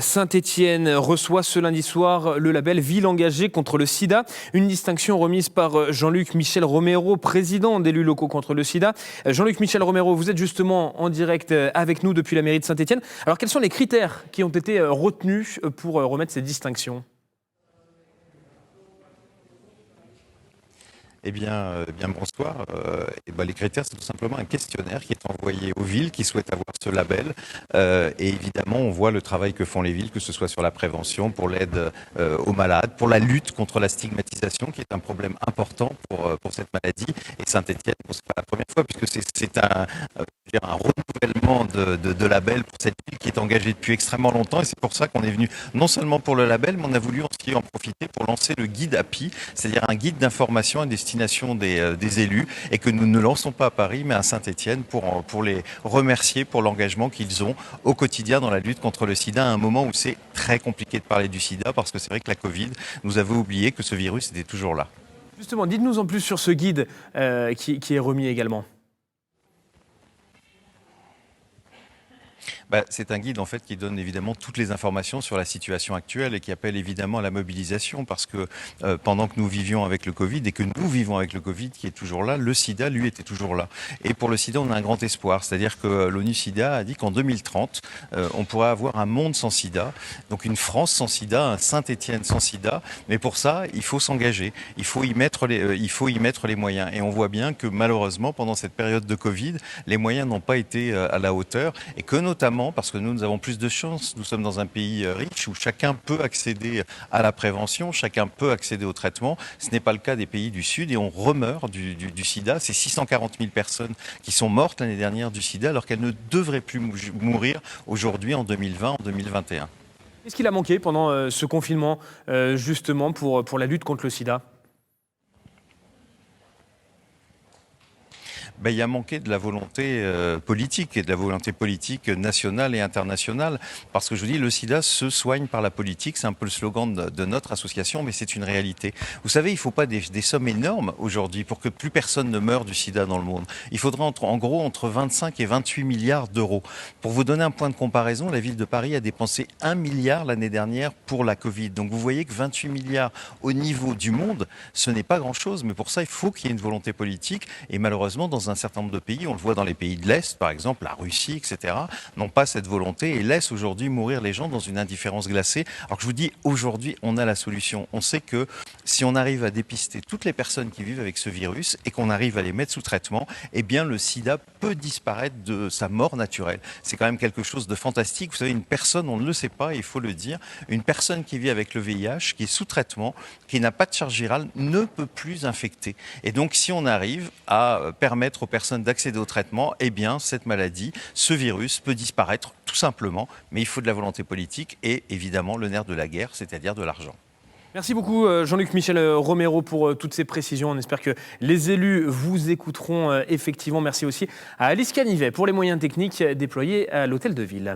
Saint-Étienne reçoit ce lundi soir le label Ville engagée contre le sida, une distinction remise par Jean-Luc Michel Romero, président d'élus locaux contre le sida. Jean-Luc Michel Romero, vous êtes justement en direct avec nous depuis la mairie de Saint-Étienne. Alors quels sont les critères qui ont été retenus pour remettre ces distinctions ? Eh bien, bonsoir. Les critères, c'est tout simplement un questionnaire qui est envoyé aux villes qui souhaitent avoir ce label. Et évidemment, on voit le travail que font les villes, que ce soit sur la prévention, pour l'aide aux malades, pour la lutte contre la stigmatisation, qui est un problème important pour cette maladie. Et Saint-Étienne, c'est pas la première fois, puisque c'est un renouvellement de label pour cette ville qui est engagée depuis extrêmement longtemps. Et c'est pour ça qu'on est venu non seulement pour le label, mais on a voulu aussi en profiter pour lancer le guide API, c'est-à-dire un guide d'information à destination des élus, et que nous ne lançons pas à Paris mais à Saint-Étienne pour les remercier pour l'engagement qu'ils ont au quotidien dans la lutte contre le sida, à un moment où c'est très compliqué de parler du sida, parce que c'est vrai que la Covid nous avait oublié que ce virus était toujours là. Justement, dites-nous en plus sur ce guide qui est remis également. C'est un guide en fait qui donne évidemment toutes les informations sur la situation actuelle et qui appelle évidemment à la mobilisation, parce que pendant que nous vivions avec le Covid et que nous vivons avec le Covid qui est toujours là, le sida lui était toujours là. Et pour le sida, on a un grand espoir, c'est-à-dire que l'ONU-SIDA a dit qu'en 2030, on pourrait avoir un monde sans sida, donc une France sans sida, un Saint-Étienne sans sida. Mais pour ça, il faut s'engager, il faut y mettre les moyens. Et on voit bien que malheureusement, pendant cette période de Covid, les moyens n'ont pas été à la hauteur, et que notamment parce que nous avons plus de chance, nous sommes dans un pays riche où chacun peut accéder à la prévention, chacun peut accéder au traitement. Ce n'est pas le cas des pays du Sud, et on remeurt du sida. C'est 640 000 personnes qui sont mortes l'année dernière du sida, alors qu'elles ne devraient plus mourir aujourd'hui, en 2020, en 2021. Qu'est-ce qu'il a manqué pendant ce confinement, justement, pour la lutte contre le sida ? Il y a manqué de la volonté politique, et de la volonté politique nationale et internationale, parce que je vous dis, le sida se soigne par la politique. C'est un peu le slogan de notre association, mais c'est une réalité. Vous savez, il ne faut pas des sommes énormes aujourd'hui pour que plus personne ne meure du sida dans le monde. Il faudra en gros entre 25 et 28 milliards d'euros. Pour vous donner un point de comparaison, la ville de Paris a dépensé 1 milliard l'année dernière pour la Covid. Donc vous voyez que 28 milliards au niveau du monde, ce n'est pas grand-chose, mais pour ça, il faut qu'il y ait une volonté politique. Et malheureusement, dans un certain nombre de pays, on le voit dans les pays de l'Est, par exemple, la Russie, etc., n'ont pas cette volonté et laissent aujourd'hui mourir les gens dans une indifférence glacée. Alors que je vous dis, aujourd'hui, on a la solution. On sait que si on arrive à dépister toutes les personnes qui vivent avec ce virus et qu'on arrive à les mettre sous traitement, eh bien, le sida peut disparaître de sa mort naturelle. C'est quand même quelque chose de fantastique. Vous savez, une personne, on ne le sait pas, il faut le dire, une personne qui vit avec le VIH, qui est sous traitement, qui n'a pas de charge virale, ne peut plus infecter. Et donc, si on arrive à permettre aux personnes d'accéder au traitement, eh bien, cette maladie, ce virus peut disparaître tout simplement. Mais il faut de la volonté politique et évidemment le nerf de la guerre, c'est-à-dire de l'argent. Merci beaucoup Jean-Luc Michel Romero pour toutes ces précisions. On espère que les élus vous écouteront effectivement. Merci aussi à Alice Canivet pour les moyens techniques déployés à l'Hôtel de Ville.